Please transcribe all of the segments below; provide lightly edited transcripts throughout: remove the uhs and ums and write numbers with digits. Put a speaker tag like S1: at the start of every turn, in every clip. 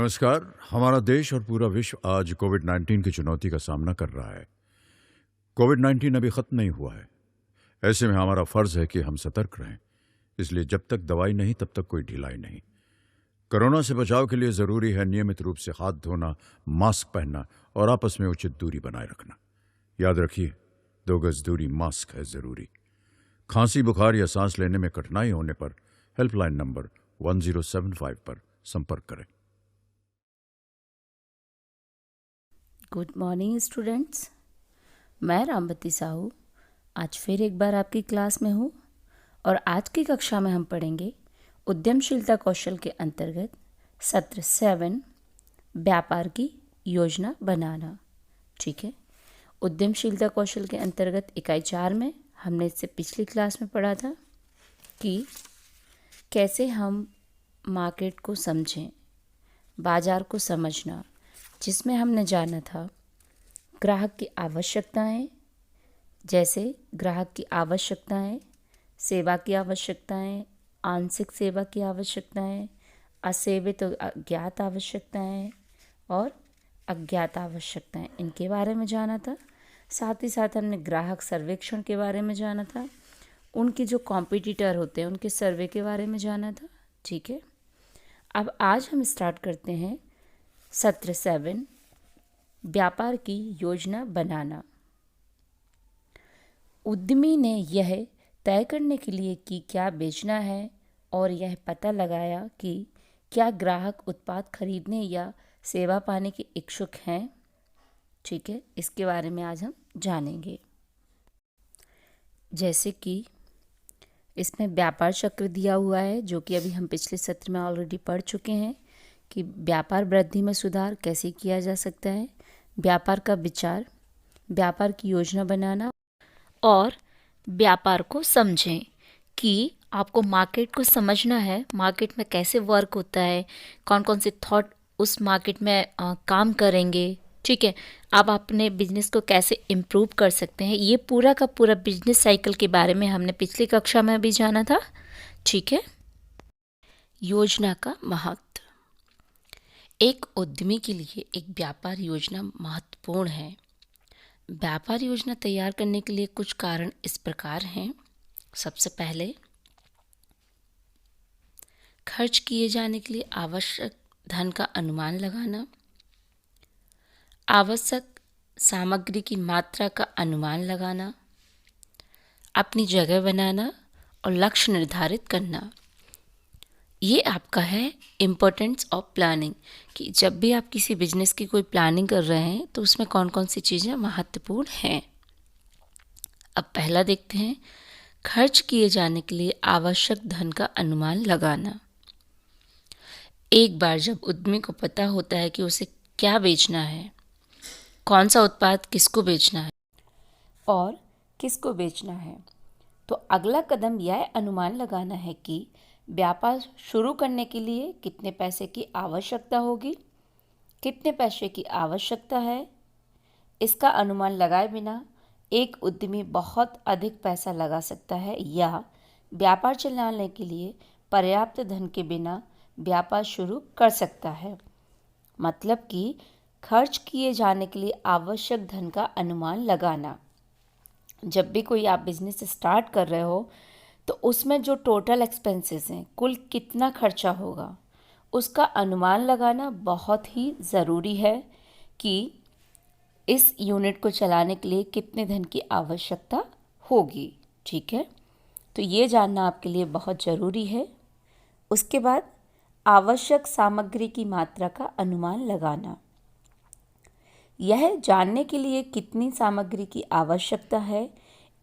S1: नमस्कार। हमारा देश और पूरा विश्व आज कोविड-19 की चुनौती का सामना कर रहा है। कोविड-19 अभी खत्म नहीं हुआ है। ऐसे में हमारा फर्ज है कि हम सतर्क रहें। इसलिए जब तक दवाई नहीं तब तक कोई ढिलाई नहीं। कोरोना से बचाव के लिए जरूरी है नियमित रूप से हाथ धोना, मास्क पहनना और आपस में उचित दूरी बनाए रखना। याद रखिए, 2 गज दूरी, मास्क है जरूरी। खांसी, बुखार या सांस लेने में कठिनाई होने पर हेल्पलाइन नंबर 1075 पर संपर्क करें।
S2: गुड मॉर्निंग स्टूडेंट्स, मैं रामवती साहू आज फिर एक बार आपकी क्लास में हूँ और आज की कक्षा में हम पढ़ेंगे उद्यमशीलता कौशल के अंतर्गत सत्र 7 व्यापार की योजना बनाना। ठीक है, उद्यमशीलता कौशल के अंतर्गत इकाई 4 में हमने इससे पिछली क्लास में पढ़ा था कि कैसे हम मार्केट को समझें, बाजार को समझना, जिसमें हमने जाना था ग्राहक की आवश्यकताएं, जैसे ग्राहक की आवश्यकताएं, सेवा की आवश्यकताएं, आंशिक सेवा की आवश्यकताएं, असेवित और अज्ञात आवश्यकताएं और अज्ञात आवश्यकताएं, इनके बारे में जाना था। साथ ही साथ हमने ग्राहक सर्वेक्षण के बारे में जाना था, उनके जो कॉम्पिटिटर होते हैं उनके सर्वे के बारे में जाना था। ठीक है, अब आज हम स्टार्ट करते हैं सत्र 7 व्यापार की योजना बनाना। उद्यमी ने यह तय करने के लिए कि क्या बेचना है और यह पता लगाया कि क्या ग्राहक उत्पाद खरीदने या सेवा पाने के इच्छुक हैं। ठीक है, इसके बारे में आज हम जानेंगे। जैसे कि इसमें व्यापार चक्र दिया हुआ है, जो कि अभी हम पिछले सत्र में ऑलरेडी पढ़ चुके हैं कि व्यापार वृद्धि में सुधार कैसे किया जा सकता है, व्यापार का विचार, व्यापार की योजना बनाना और व्यापार को समझें कि आपको मार्केट को समझना है, मार्केट में कैसे वर्क होता है, कौन कौन से थॉट उस मार्केट में काम करेंगे। ठीक है, आप अपने बिजनेस को कैसे इम्प्रूव कर सकते हैं, ये पूरा का पूरा बिजनेस साइकिल के बारे में हमने पिछली कक्षा में भी जाना था। ठीक है, योजना का महत्व। एक उद्यमी के लिए एक व्यापार योजना महत्वपूर्ण है। व्यापार योजना तैयार करने के लिए कुछ कारण इस प्रकार हैं। सबसे पहले, खर्च किए जाने के लिए आवश्यक धन का अनुमान लगाना, आवश्यक सामग्री की मात्रा का अनुमान लगाना, अपनी जगह बनाना और लक्ष्य निर्धारित करना। ये आपका है इम्पोर्टेंस ऑफ प्लानिंग, कि जब भी आप किसी बिजनेस की कोई प्लानिंग कर रहे हैं तो उसमें कौन कौन सी चीज़ें महत्वपूर्ण हैं। अब पहला देखते हैं, खर्च किए जाने के लिए आवश्यक धन का अनुमान लगाना। एक बार जब उद्यमी को पता होता है कि उसे क्या बेचना है, कौन सा उत्पाद किसको बेचना है और किसको बेचना है, तो अगला कदम यह अनुमान लगाना है कि व्यापार शुरू करने के लिए कितने पैसे की आवश्यकता होगी, कितने पैसे की आवश्यकता है। इसका अनुमान लगाए बिना एक उद्यमी बहुत अधिक पैसा लगा सकता है या व्यापार चलाने के लिए पर्याप्त धन के बिना व्यापार शुरू कर सकता है। मतलब कि खर्च किए जाने के लिए आवश्यक धन का अनुमान लगाना। जब भी कोई आप बिजनेस स्टार्ट कर रहे हो तो उसमें जो टोटल एक्सपेंसेस हैं, कुल कितना खर्चा होगा, उसका अनुमान लगाना बहुत ही ज़रूरी है कि इस यूनिट को चलाने के लिए कितने धन की आवश्यकता होगी। ठीक है, तो ये जानना आपके लिए बहुत ज़रूरी है। उसके बाद आवश्यक सामग्री की मात्रा का अनुमान लगाना। यह जानने के लिए कितनी सामग्री की आवश्यकता है,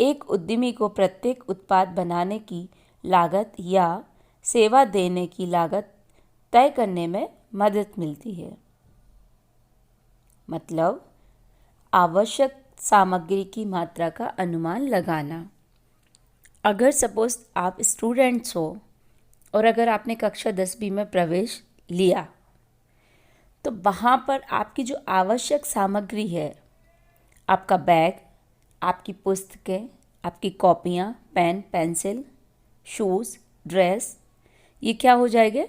S2: एक उद्यमी को प्रत्येक उत्पाद बनाने की लागत या सेवा देने की लागत तय करने में मदद मिलती है। मतलब आवश्यक सामग्री की मात्रा का अनुमान लगाना। अगर सपोज आप स्टूडेंट्स हो और अगर आपने कक्षा 10वीं में प्रवेश लिया तो वहाँ पर आपकी जो आवश्यक सामग्री है, आपका बैग, आपकी पुस्तकें, आपकी कॉपियाँ, पेन, पेंसिल, शूज़, ड्रेस, ये क्या हो जाएंगे?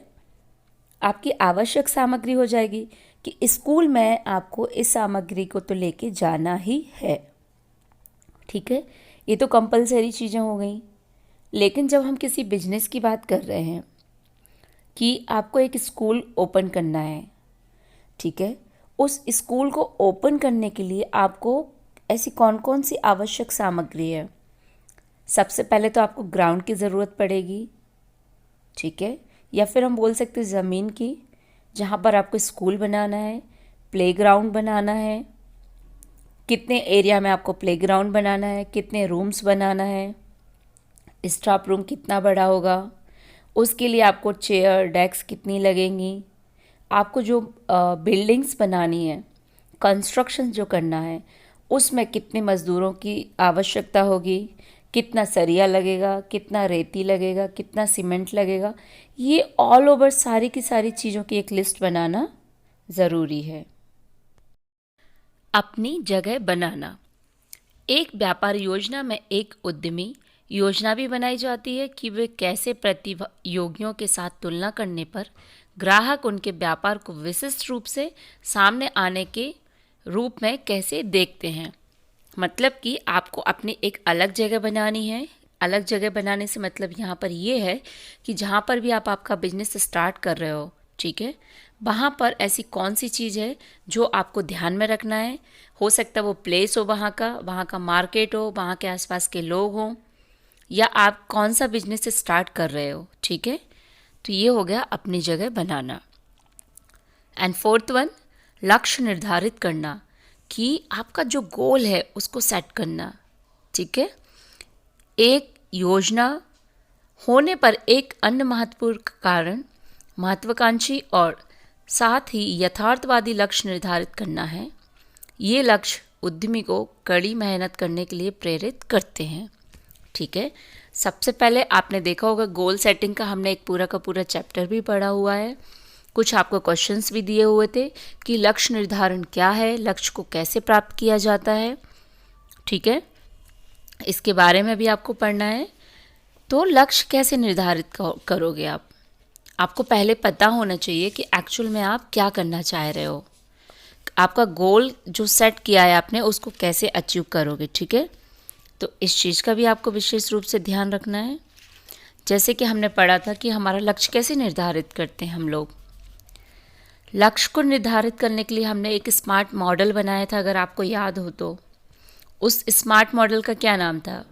S2: आपकी आवश्यक सामग्री हो जाएगी कि स्कूल में आपको इस सामग्री को तो लेके जाना ही है। ठीक है, ये तो कंपलसरी चीज़ें हो गई। लेकिन जब हम किसी बिजनेस की बात कर रहे हैं कि आपको एक स्कूल ओपन करना है, ठीक है, उस स्कूल को ओपन करने के लिए आपको ऐसी कौन कौन सी आवश्यक सामग्री है। सबसे पहले तो आपको ग्राउंड की ज़रूरत पड़ेगी, ठीक है, या फिर हम बोल सकते हैं ज़मीन की, जहाँ पर आपको स्कूल बनाना है, प्लेग्राउंड बनाना है, कितने एरिया में आपको प्लेग्राउंड बनाना है, कितने रूम्स बनाना है, स्टाफ रूम कितना बड़ा होगा, उसके लिए आपको चेयर डेस्क कितनी लगेंगी, आपको जो बिल्डिंग्स बनानी है, कंस्ट्रक्शन जो करना है, उसमें कितने मज़दूरों की आवश्यकता होगी, कितना सरिया लगेगा, कितना रेती लगेगा, कितना सीमेंट लगेगा, ये ऑल ओवर सारी की सारी चीज़ों की एक लिस्ट बनाना ज़रूरी है। अपनी जगह बनाना। एक व्यापार योजना में एक उद्यमी योजना भी बनाई जाती है कि वे कैसे प्रतियोगियों के साथ तुलना करने पर ग्राहक उनके व्यापार को विशिष्ट रूप से सामने आने के रूप में कैसे देखते हैं। मतलब कि आपको अपनी एक अलग जगह बनानी है। अलग जगह बनाने से मतलब यहाँ पर ये है कि जहाँ पर भी आप आपका बिजनेस स्टार्ट कर रहे हो, ठीक है, वहाँ पर ऐसी कौन सी चीज़ है जो आपको ध्यान में रखना है। हो सकता है वो प्लेस हो, वहाँ का मार्केट हो, वहाँ के आसपास के लोग हों, या आप कौन सा बिजनेस स्टार्ट कर रहे हो, ठीक है। तो ये हो गया अपनी जगह बनाना। एंड फोर्थ वन, लक्ष्य निर्धारित करना कि आपका जो गोल है उसको सेट करना, ठीक है। एक योजना होने पर एक अन्य महत्वपूर्ण कारण महत्वाकांक्षी और साथ ही यथार्थवादी लक्ष्य निर्धारित करना है। ये लक्ष्य उद्यमी को कड़ी मेहनत करने के लिए प्रेरित करते हैं, ठीक है। सबसे पहले आपने देखा होगा गोल सेटिंग का हमने एक पूरा का पूरा चैप्टर भी पढ़ा हुआ है। कुछ आपको क्वेश्चंस भी दिए हुए थे कि लक्ष्य निर्धारण क्या है, लक्ष्य को कैसे प्राप्त किया जाता है, ठीक है, इसके बारे में भी आपको पढ़ना है। तो लक्ष्य कैसे निर्धारित करोगे आप, आपको पहले पता होना चाहिए कि एक्चुअल में आप क्या करना चाह रहे हो। आपका गोल जो सेट किया है आपने उसको कैसे अचीव करोगे, ठीक है। तो इस चीज़ का भी आपको विशेष रूप से ध्यान रखना है। जैसे कि हमने पढ़ा था कि हमारा लक्ष्य कैसे निर्धारित करते हैं हम लोग। लक्ष्य को निर्धारित करने के लिए हमने एक स्मार्ट मॉडल बनाया था, अगर आपको याद हो तो। उस स्मार्ट मॉडल का क्या नाम था?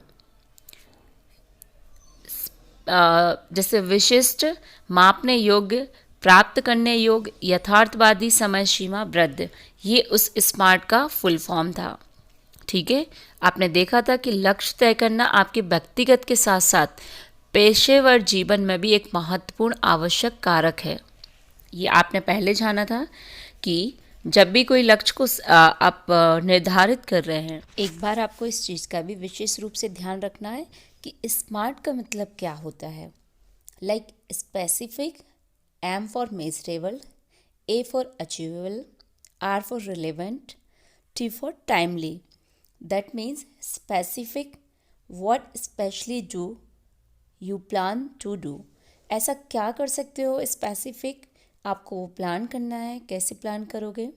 S2: जैसे विशिष्ट, मापने योग्य, प्राप्त करने योग्य, यथार्थवादी, समय सीमा वृद्ध, ये उस स्मार्ट का फुल फॉर्म था, ठीक है। आपने देखा था कि लक्ष्य तय करना आपके व्यक्तिगत के साथ साथ पेशेवर जीवन में भी एक महत्वपूर्ण आवश्यक कारक है। ये आपने पहले जाना था कि जब भी कोई लक्ष्य को आप निर्धारित कर रहे हैं, एक बार आपको इस चीज़ का भी विशेष रूप से ध्यान रखना है कि स्मार्ट का मतलब क्या होता है। Like specific, M for measurable, A for achievable, R for relevant, T for timely. That means specific, what specially do you plan to do. ऐसा क्या कर सकते हो स्पेसिफिक, आपको वो प्लान करना है, कैसे प्लान करोगे।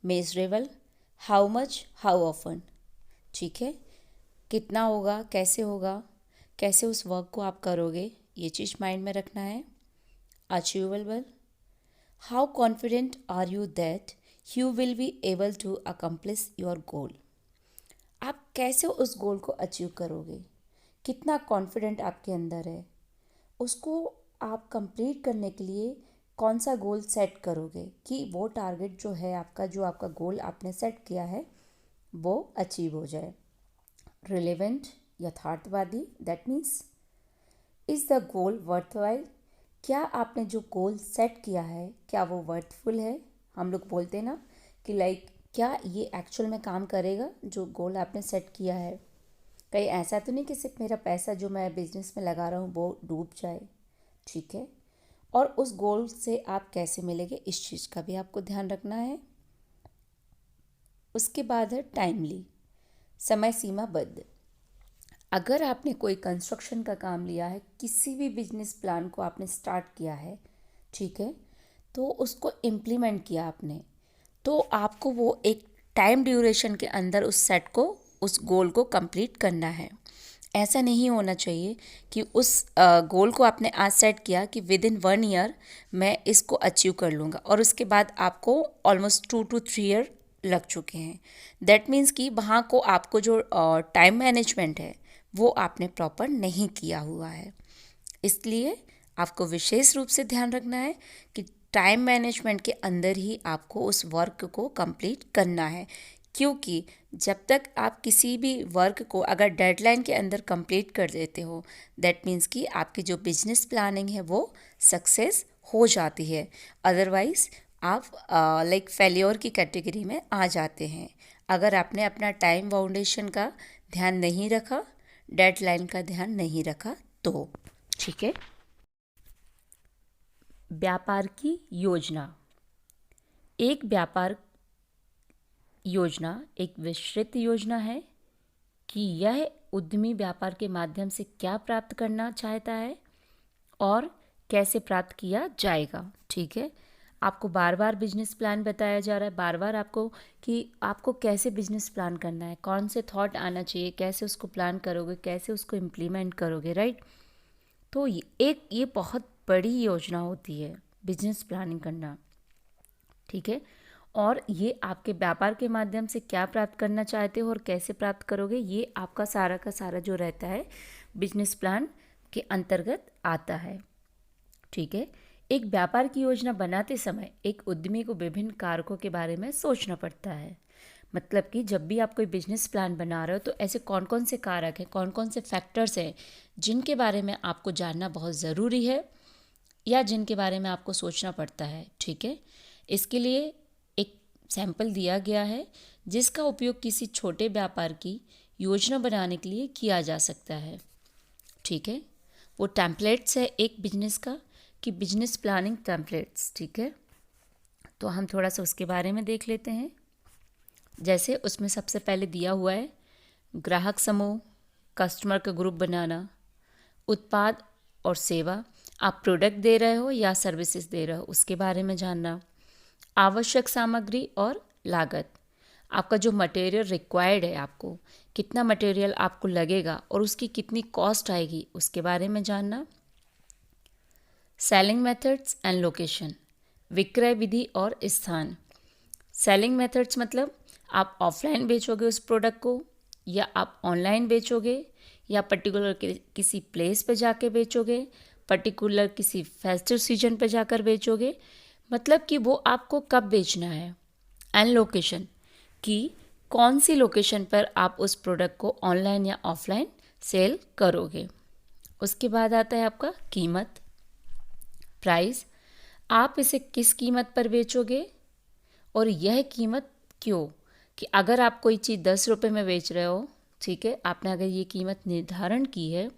S2: Measurable, how much, how often, ठीक है, कितना होगा, कैसे उस वर्क को आप करोगे, ये चीज़ माइंड में रखना है। Achievable, how confident are you that you will be able to accomplish your goal. आप कैसे उस गोल को अचीव करोगे, कितना कॉन्फिडेंट आपके अंदर है, उसको आप कंप्लीट करने के लिए कौन सा गोल सेट करोगे कि वो टारगेट जो है आपका, जो आपका गोल आपने सेट किया है, वो अचीव हो जाए। रिलेवेंट, यथार्थवादी, that means is the goal worthwhile. क्या आपने जो गोल सेट किया है क्या वो वर्थफुल है। हम लोग बोलते हैं ना कि लाइक क्या ये एक्चुअल में काम करेगा जो गोल आपने सेट किया है। कहीं ऐसा तो नहीं कि सिर्फ मेरा पैसा जो मैं बिजनेस में लगा रहा हूँ वो डूब जाए, ठीक है। और उस गोल से आप कैसे मिलेंगे, इस चीज़ का भी आपको ध्यान रखना है। उसके बाद है टाइमली, समय सीमाबद्ध। अगर आपने कोई कंस्ट्रक्शन का काम लिया है, किसी भी बिजनेस प्लान को आपने स्टार्ट किया है, ठीक है, तो उसको इम्प्लीमेंट किया आपने, तो आपको वो एक टाइम ड्यूरेशन के अंदर उस सेट को, उस गोल को कंप्लीट करना है। ऐसा नहीं होना चाहिए कि उस गोल को आपने आज सेट किया कि विद इन 1 ईयर मैं इसको अचीव कर लूँगा और उसके बाद आपको ऑलमोस्ट 2 to 3 ईयर लग चुके हैं। दैट मीन्स कि वहाँ को आपको जो टाइम मैनेजमेंट है वो आपने प्रॉपर नहीं किया हुआ है। इसलिए आपको विशेष रूप से ध्यान रखना है कि टाइम मैनेजमेंट के अंदर ही आपको उस वर्क को कंप्लीट करना है, क्योंकि जब तक आप किसी भी वर्क को अगर डेडलाइन के अंदर कंप्लीट कर देते हो, दैट मीन्स कि आपकी जो बिजनेस प्लानिंग है वो सक्सेस हो जाती है। अदरवाइज आप लाइक फेल्योर की कैटेगरी में आ जाते हैं अगर आपने अपना टाइम बाउंडेशन का ध्यान नहीं रखा, डेडलाइन का ध्यान नहीं रखा तो। ठीक है। व्यापार की योजना। एक व्यापार योजना एक विस्तृत योजना है कि यह उद्यमी व्यापार के माध्यम से क्या प्राप्त करना चाहता है और कैसे प्राप्त किया जाएगा। ठीक है। आपको बार बार बिजनेस प्लान बताया जा रहा है, बार बार आपको कि आपको कैसे बिजनेस प्लान करना है, कौन से थॉट आना चाहिए, कैसे उसको प्लान करोगे, कैसे उसको इम्प्लीमेंट करोगे, राइट। तो ये बहुत बड़ी योजना होती है बिजनेस प्लानिंग करना। ठीक है। और ये आपके व्यापार के माध्यम से क्या प्राप्त करना चाहते हो और कैसे प्राप्त करोगे, ये आपका सारा का सारा जो रहता है बिजनेस प्लान के अंतर्गत आता है। ठीक है। एक व्यापार की योजना बनाते समय एक उद्यमी को विभिन्न कारकों के बारे में सोचना पड़ता है। मतलब कि जब भी आप कोई बिजनेस प्लान बना रहे हो तो ऐसे कौन कौन से कारक हैं, कौन कौन से फैक्टर्स हैं जिनके बारे में आपको जानना बहुत ज़रूरी है या जिनके बारे में आपको सोचना पड़ता है। ठीक है। इसके लिए एक सैंपल दिया गया है जिसका उपयोग किसी छोटे व्यापार की योजना बनाने के लिए किया जा सकता है। ठीक है। वो टेम्पलेट्स है एक बिजनेस का कि बिजनेस प्लानिंग टेम्पलेट्स। ठीक है। तो हम थोड़ा सा उसके बारे में देख लेते हैं। जैसे उसमें सबसे पहले दिया हुआ है ग्राहक समूह, कस्टमर का ग्रुप बनाना, उत्पाद और सेवा, आप प्रोडक्ट दे रहे हो या सर्विसेज दे रहे हो उसके बारे में जानना, आवश्यक सामग्री और लागत, आपका जो मटेरियल रिक्वायर्ड है, आपको कितना मटेरियल आपको लगेगा और उसकी कितनी कॉस्ट आएगी उसके बारे में जानना, सेलिंग मेथड्स एंड लोकेशन, विक्रय विधि और स्थान। सेलिंग मेथड्स मतलब आप ऑफलाइन बेचोगे उस प्रोडक्ट को या आप ऑनलाइन बेचोगे या पर्टिकुलर किसी प्लेस पे जाके बेचोगे, पर्टिकुलर किसी फेस्टिव सीजन पे जाकर बेचोगे, मतलब कि वो आपको कब बेचना है। एंड लोकेशन कि कौन सी लोकेशन पर आप उस प्रोडक्ट को ऑनलाइन या ऑफलाइन सेल करोगे। उसके बाद आता है आपका कीमत, प्राइस, आप इसे किस कीमत पर बेचोगे और यह कीमत क्यों, कि अगर आप कोई चीज़ 10 रुपये में बेच रहे हो, ठीक है, आपने अगर ये कीमत निर्धारण की है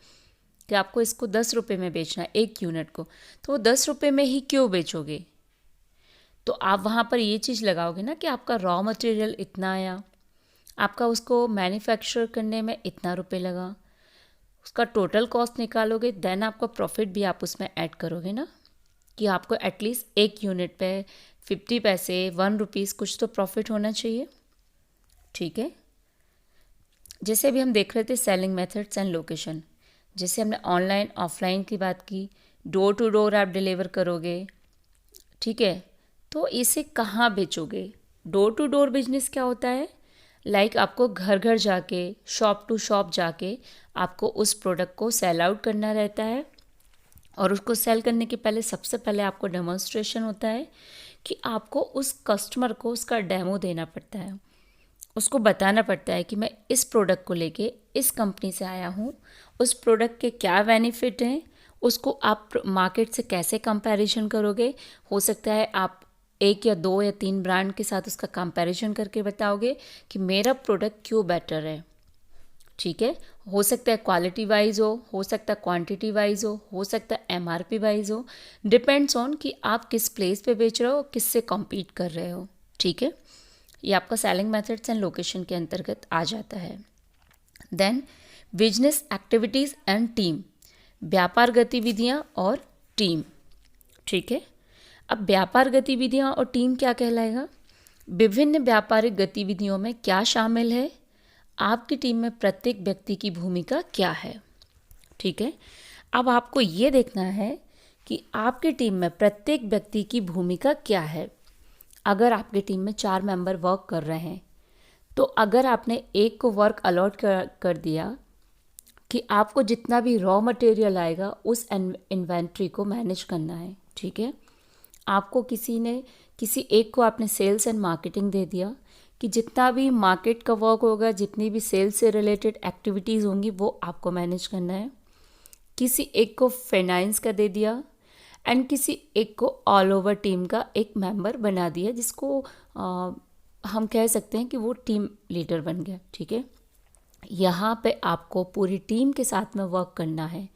S2: कि आपको इसको 10 रुपये में बेचना है एक यूनिट को, तो वो 10 रुपये में ही क्यों बेचोगे। तो आप वहाँ पर ये चीज़ लगाओगे ना कि आपका रॉ मटेरियल इतना आया, आपका उसको मैन्युफैक्चर करने में इतना रुपये लगा, उसका टोटल कॉस्ट निकालोगे, देन आपका प्रॉफिट भी आप उसमें ऐड करोगे ना, कि आपको एटलीस्ट एक यूनिट पे 50 पैसे 1 रुपीज़ कुछ तो प्रॉफिट होना चाहिए। ठीक है। जैसे अभी हम देख रहे थे सेलिंग मेथड्स एंड लोकेशन, जैसे हमने ऑनलाइन ऑफलाइन की बात की, डोर टू डोर आप डिलीवर करोगे, ठीक है, तो इसे कहाँ बेचोगे। डोर टू डोर बिजनेस क्या होता है, लाइक आपको घर घर जाके, शॉप टू शॉप जाके आपको उस प्रोडक्ट को सेल आउट करना रहता है और उसको सेल करने के पहले सबसे पहले आपको डेमोन्स्ट्रेशन होता है कि आपको उस कस्टमर को उसका डेमो देना पड़ता है, उसको बताना पड़ता है कि मैं इस प्रोडक्ट को लेके इस कंपनी से आया हूँ, उस प्रोडक्ट के क्या बेनिफिट हैं, उसको आप मार्केट से कैसे कंपैरिजन करोगे। हो सकता है आप 1 या 2 या 3 ब्रांड के साथ उसका कंपैरिजन करके बताओगे कि मेरा प्रोडक्ट क्यों बेटर है। ठीक है। हो सकता है क्वालिटी वाइज हो सकता है क्वांटिटी वाइज हो सकता है एमआरपी वाइज हो, डिपेंड्स ऑन कि आप किस प्लेस पे बेच रहे हो, किससे कॉम्पीट कर रहे हो। ठीक है। ये आपका सेलिंग मेथड्स एंड लोकेशन के अंतर्गत आ जाता है। Then business activities and team, व्यापार गतिविधियाँ और टीम। ठीक है। अब व्यापार गतिविधियाँ और टीम क्या कहलाएगा? विभिन्न व्यापारिक गतिविधियों में क्या शामिल है? आपकी टीम में प्रत्येक व्यक्ति की भूमिका क्या है? ठीक है, अब आपको ये देखना है कि आपकी टीम में प्रत्येक व्यक्ति की भूमिका क्या है। अगर आपकी टीम में 4 मेंबर वर्क कर रहे हैं, तो अगर आपने एक को वर्क अलॉट कर दिया कि आपको जितना भी रॉ मटेरियल आएगा उस इन्वेंट्री को मैनेज करना है, ठीक है। आपको किसी एक को आपने सेल्स एंड मार्केटिंग दे दिया कि जितना भी मार्केट का वर्क होगा, जितनी भी सेल्स से रिलेटेड एक्टिविटीज़ होंगी वो आपको मैनेज करना है। किसी एक को फाइनेंस का दे दिया एंड किसी एक को ऑल ओवर टीम का एक मेंबर बना दिया, जिसको हम कह सकते हैं कि वो टीम लीडर बन गया, ठीक है। यहाँ पे आपको पूरी टीम के साथ में वर्क करना है,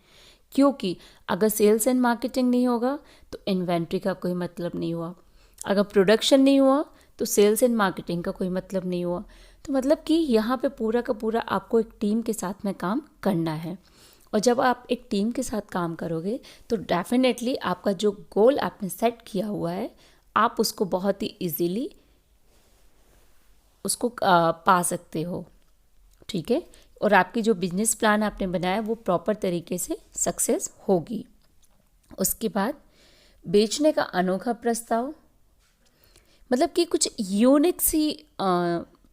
S2: क्योंकि अगर सेल्स एंड मार्केटिंग नहीं होगा तो इन्वेंट्री का कोई मतलब नहीं हुआ, अगर प्रोडक्शन नहीं हुआ तो सेल्स एंड मार्केटिंग का कोई मतलब नहीं हुआ। तो मतलब कि यहाँ पे पूरा का पूरा आपको एक टीम के साथ में काम करना है। और जब आप एक टीम के साथ काम करोगे तो डेफिनेटली आपका जो गोल आपने सेट किया हुआ है, आप उसको बहुत ही इजीली उसको पा सकते हो, ठीक है। और आपकी जो बिजनेस प्लान आपने बनाया वो प्रॉपर तरीके से सक्सेस होगी। उसके बाद बेचने का अनोखा प्रस्ताव, मतलब कि कुछ यूनिक सी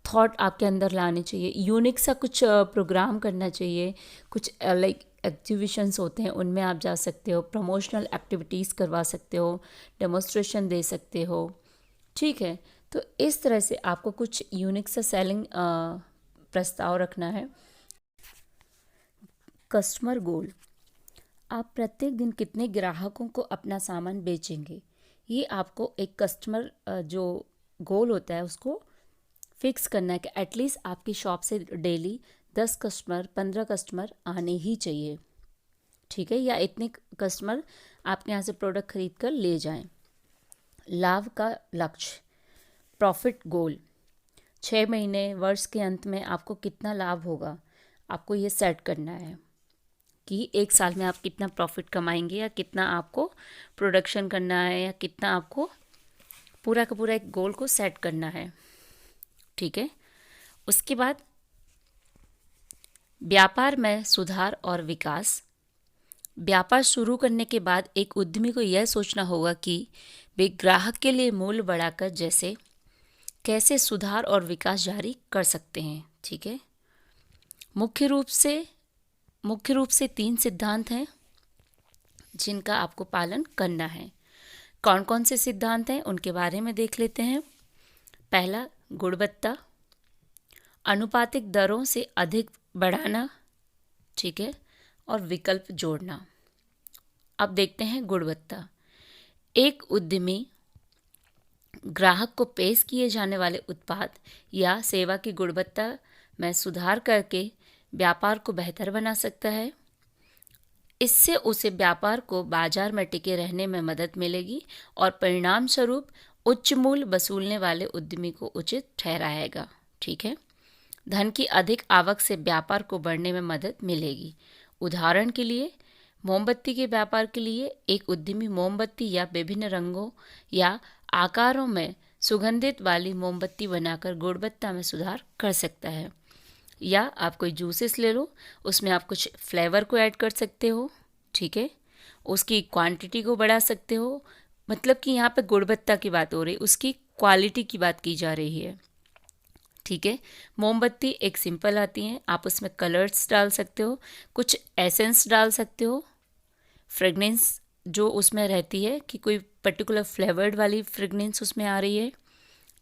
S2: थॉट आपके अंदर लाने चाहिए, यूनिक सा कुछ प्रोग्राम करना चाहिए। कुछ लाइक एग्जीबिशंस होते हैं, उनमें आप जा सकते हो, प्रमोशनल एक्टिविटीज़ करवा सकते हो, डेमोस्ट्रेशन दे सकते हो, ठीक है। तो इस तरह से आपको कुछ यूनिक सा सेलिंग प्रस्ताव रखना है। कस्टमर गोल, आप प्रत्येक दिन कितने ग्राहकों को अपना सामान बेचेंगे, ये आपको एक कस्टमर जो गोल होता है उसको फिक्स करना है कि एटलीस्ट आपकी शॉप से डेली 10 कस्टमर 15 कस्टमर आने ही चाहिए, ठीक है, या इतने कस्टमर आपके यहाँ से प्रोडक्ट खरीद कर ले जाएं। लाभ का लक्ष्य, प्रॉफिट गोल, 6 महीने वर्ष के अंत में आपको कितना लाभ होगा, आपको ये सेट करना है कि एक साल में आप कितना प्रॉफिट कमाएंगे, या कितना आपको प्रोडक्शन करना है, या कितना आपको पूरा का पूरा एक गोल को सेट करना है, ठीक है। उसके बाद व्यापार में सुधार और विकास, व्यापार शुरू करने के बाद एक उद्यमी को यह सोचना होगा कि वे ग्राहक के लिए मूल्य बढ़ाकर जैसे कैसे सुधार और विकास जारी कर सकते हैं, ठीक है। मुख्य रूप से 3 सिद्धांत हैं जिनका आपको पालन करना है। कौन कौन से सिद्धांत हैं उनके बारे में देख लेते हैं। पहला, गुणवत्ता, अनुपातिक दरों से अधिक बढ़ाना, ठीक है, और विकल्प जोड़ना। अब देखते हैं गुणवत्ता। एक उद्यमी ग्राहक को पेश किए जाने वाले उत्पाद या सेवा की गुणवत्ता में सुधार करके व्यापार को बेहतर बना सकता है। इससे उसे व्यापार को बाजार में टिके रहने में मदद मिलेगी और परिणाम स्वरूप उच्च मूल्य वसूलने वाले उद्यमी को उचित ठहराएगा, ठीक है। धन की अधिक आवक से व्यापार को बढ़ने में मदद मिलेगी। उदाहरण के लिए, मोमबत्ती के व्यापार के लिए एक उद्यमी मोमबत्ती या विभिन्न रंगों या आकारों में सुगंधित वाली मोमबत्ती बनाकर गुणवत्ता में सुधार कर सकता है। या आप कोई जूसेस ले लो, उसमें आप कुछ फ्लेवर को ऐड कर सकते हो, ठीक है, उसकी क्वांटिटी को बढ़ा सकते हो। मतलब कि यहाँ पे गुणवत्ता की बात हो रही, उसकी क्वालिटी की बात की जा रही है, ठीक है। मोमबत्ती एक सिंपल आती हैं, आप उसमें कलर्स डाल सकते हो, कुछ एसेंस डाल सकते हो, फ्रेगनेंस जो उसमें रहती है कि कोई पर्टिकुलर फ्लेवर्ड वाली फ्रेगनेंस उसमें आ रही है,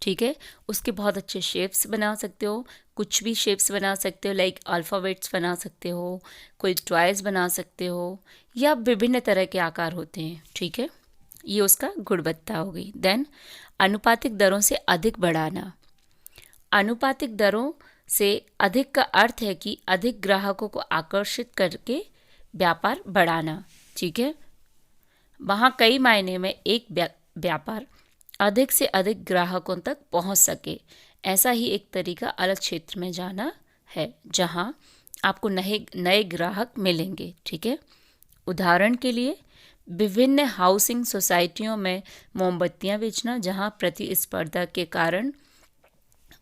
S2: ठीक है। उसके बहुत अच्छे शेप्स बना सकते हो, कुछ भी शेप्स बना सकते हो, लाइक अल्फ़ाबेट्स बना सकते हो, कोई टॉयज़ बना सकते हो, या विभिन्न तरह के आकार होते हैं, ठीक है। ये उसका गुणवत्ता हो गई। देन अनुपातिक दरों से अधिक बढ़ाना। अनुपातिक दरों से अधिक का अर्थ है कि अधिक ग्राहकों को आकर्षित करके व्यापार बढ़ाना, ठीक है। वहाँ कई मायने में एक व्यापार अधिक से अधिक ग्राहकों तक पहुँच सके, ऐसा ही एक तरीका अलग क्षेत्र में जाना है जहाँ आपको नए ग्राहक मिलेंगे, ठीक है। उदाहरण के लिए, विभिन्न हाउसिंग सोसाइटियों में मोमबत्तियां बेचना, जहां प्रतिस्पर्धा के कारण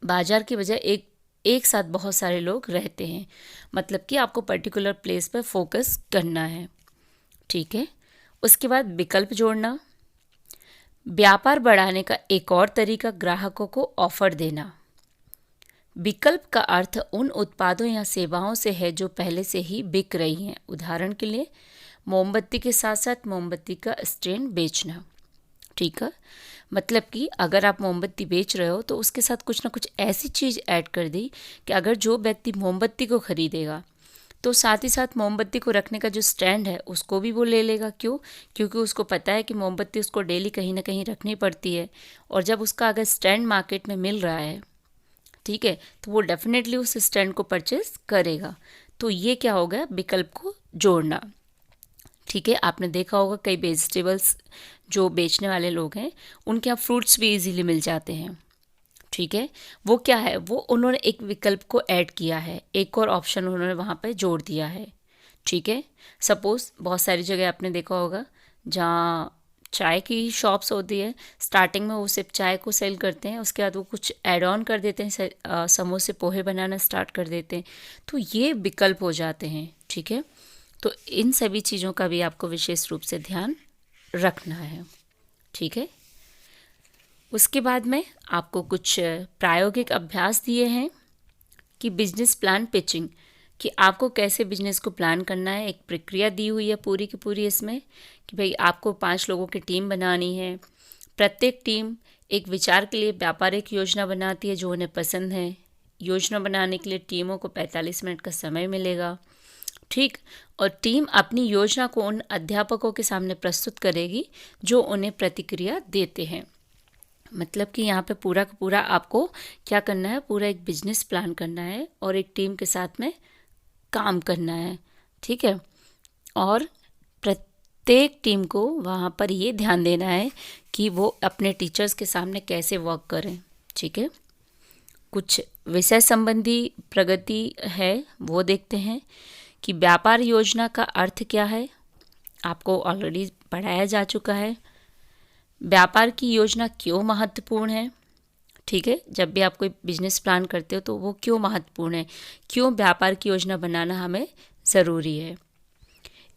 S2: बाजार के बजाय एक साथ बहुत सारे लोग रहते हैं। मतलब कि आपको पर्टिकुलर प्लेस पर फोकस करना है। ठीक है। उसके बाद विकल्प जोड़ना। व्यापार बढ़ाने का एक और तरीका ग्राहकों को ऑफर देना। विकल्प का अर्थ उन उत्पादों या सेवाओं से है जो पहले से ही बिक रही हैं। उदाहरण के लिए मोमबत्ती के साथ साथ मोमबत्ती का स्टैंड बेचना। ठीक है। मतलब कि अगर आप मोमबत्ती बेच रहे हो तो उसके साथ कुछ ना कुछ ऐसी चीज़ ऐड कर दी कि अगर जो व्यक्ति मोमबत्ती को खरीदेगा तो साथ ही साथ मोमबत्ती को रखने का जो स्टैंड है उसको भी वो ले लेगा। क्यों? क्योंकि उसको पता है कि मोमबत्ती उसको डेली कहीं ना कहीं रखनी पड़ती है, और जब उसका अगर स्टैंड मार्केट में मिल रहा है, ठीक है, तो वो डेफिनेटली उस स्टैंड को परचेज करेगा। तो ये क्या हो गया? विकल्प को जोड़ना। ठीक है। आपने देखा होगा कई वेजिटेबल्स जो बेचने वाले लोग हैं उनके यहाँ फ्रूट्स भी इजीली मिल जाते हैं। ठीक है। वो क्या है, वो उन्होंने एक विकल्प को ऐड किया है, एक और ऑप्शन उन्होंने वहाँ पे जोड़ दिया है। ठीक है। सपोज़ बहुत सारी जगह आपने देखा होगा जहाँ चाय की शॉप्स होती है, स्टार्टिंग में वो सिर्फ चाय को सेल करते हैं, उसके बाद वो कुछ ऐड ऑन कर देते हैं, समोसे पोहे बनाना स्टार्ट कर देते हैं। तो ये विकल्प हो जाते हैं। ठीक है। तो इन सभी चीज़ों का भी आपको विशेष रूप से ध्यान रखना है। ठीक है। उसके बाद में आपको कुछ प्रायोगिक अभ्यास दिए हैं कि बिजनेस प्लान पिचिंग, कि आपको कैसे बिजनेस को प्लान करना है। एक प्रक्रिया दी हुई है पूरी की पूरी इसमें कि भाई आपको 5 लोगों की टीम बनानी है। प्रत्येक टीम एक विचार के लिए व्यापारिक योजना बनाती है जो उन्हें पसंद है। योजना बनाने के लिए टीमों को 45 मिनट का समय मिलेगा। ठीक। और टीम अपनी योजना को उन अध्यापकों के सामने प्रस्तुत करेगी जो उन्हें प्रतिक्रिया देते हैं। मतलब कि यहाँ पे पूरा का पूरा आपको क्या करना है, पूरा एक बिजनेस प्लान करना है और एक टीम के साथ में काम करना है। ठीक है। और प्रत्येक टीम को वहाँ पर ये ध्यान देना है कि वो अपने टीचर्स के सामने कैसे वर्क करें। ठीक है। कुछ विषय संबंधी प्रगति है वो देखते हैं कि व्यापार योजना का अर्थ क्या है, आपको ऑलरेडी पढ़ाया जा चुका है। व्यापार की योजना क्यों महत्वपूर्ण है। ठीक है। जब भी आप कोई बिजनेस प्लान करते हो तो वो क्यों महत्वपूर्ण है, क्यों व्यापार की योजना बनाना हमें ज़रूरी है।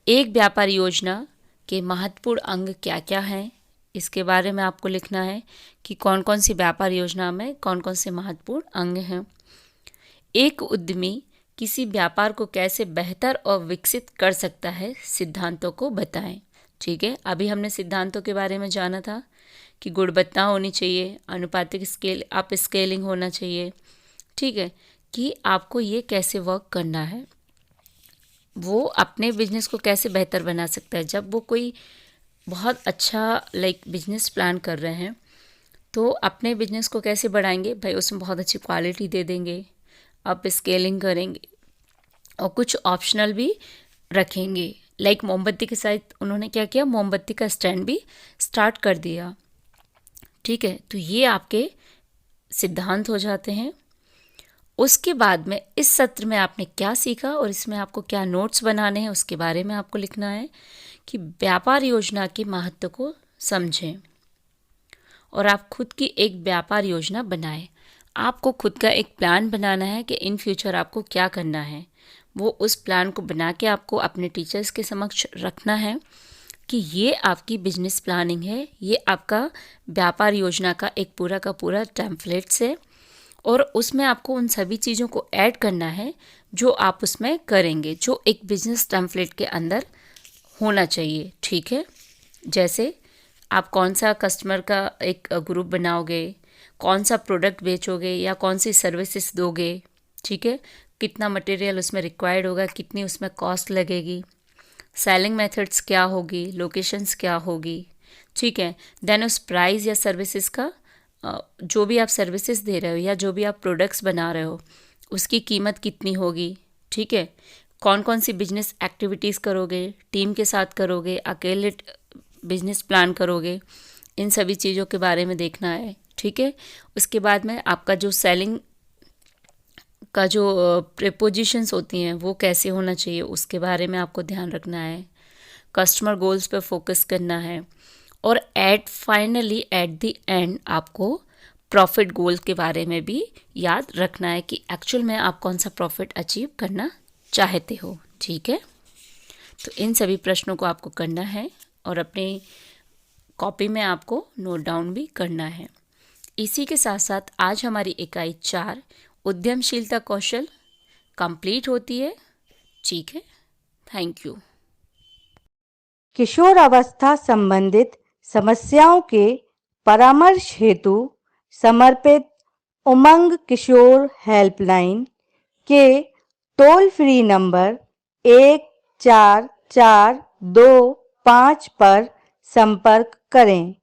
S2: एक व्यापार योजना के महत्वपूर्ण अंग क्या क्या हैं, इसके बारे में आपको लिखना है कि कौन कौन सी व्यापार योजना में कौन कौन से महत्वपूर्ण अंग हैं। एक उद्यमी किसी व्यापार को कैसे बेहतर और विकसित कर सकता है, सिद्धांतों को बताएं। ठीक है। अभी हमने सिद्धांतों के बारे में जाना था कि गुणवत्ता होनी चाहिए, अनुपातिक स्केलिंग होना चाहिए। ठीक है। कि आपको ये कैसे वर्क करना है, वो अपने बिजनेस को कैसे बेहतर बना सकता है। जब वो कोई बहुत अच्छा बिजनेस प्लान कर रहे हैं तो अपने बिजनेस को कैसे बढ़ाएंगे भाई, उसमें बहुत अच्छी क्वालिटी दे देंगे, अप स्केलिंग करेंगे और कुछ ऑप्शनल भी रखेंगे। मोमबत्ती के साथ उन्होंने क्या किया, मोमबत्ती का स्टैंड भी स्टार्ट कर दिया। ठीक है। तो ये आपके सिद्धांत हो जाते हैं। उसके बाद में इस सत्र में आपने क्या सीखा और इसमें आपको क्या नोट्स बनाने हैं उसके बारे में आपको लिखना है कि व्यापार योजना के महत्व को समझें और आप खुद की एक व्यापार योजना बनाएं। आपको खुद का एक प्लान बनाना है कि इन फ्यूचर आपको क्या करना है। वो उस प्लान को बना के आपको अपने टीचर्स के समक्ष रखना है कि ये आपकी बिजनेस प्लानिंग है, ये आपका व्यापार योजना का एक पूरा का पूरा टेम्पलेट्स है और उसमें आपको उन सभी चीज़ों को ऐड करना है जो आप उसमें करेंगे, जो एक बिजनेस टेम्पलेट के अंदर होना चाहिए। ठीक है। जैसे आप कौन सा कस्टमर का एक ग्रुप बनाओगे, कौन सा प्रोडक्ट बेचोगे या कौन सी सर्विसेज दोगे। ठीक है। कितना मटेरियल उसमें रिक्वायर्ड होगा, कितनी उसमें कॉस्ट लगेगी, सेलिंग मेथड्स क्या होगी, लोकेशंस क्या होगी। ठीक है। देन उस प्राइस या सर्विसेज का जो भी आप सर्विसेज दे रहे हो या जो भी आप प्रोडक्ट्स बना रहे हो उसकी कीमत कितनी होगी। ठीक है। कौन कौन सी बिजनेस एक्टिविटीज़ करोगे, टीम के साथ करोगे, अकेले बिजनेस प्लान करोगे, इन सभी चीज़ों के बारे में देखना है। ठीक है। उसके बाद में आपका जो सेलिंग का जो प्रीपोजिशंस होती हैं वो कैसे होना चाहिए उसके बारे में आपको ध्यान रखना है। कस्टमर गोल्स पे फोकस करना है और फाइनली एट द एंड आपको प्रॉफिट गोल के बारे में भी याद रखना है कि एक्चुअल में आप कौन सा प्रॉफिट अचीव करना चाहते हो। ठीक है, तो इन सभी प्रश्नों को आपको करना है और अपनी कॉपी में आपको नोट डाउन भी करना है। इसी के साथ साथ आज हमारी इकाई 4 उद्यमशीलता कौशल कंप्लीट होती है। ठीक है, थैंक यू।
S3: किशोर अवस्था संबंधित समस्याओं के परामर्श हेतु समर्पित उमंग किशोर हेल्पलाइन के टोल फ्री नंबर 144225 पर संपर्क करें।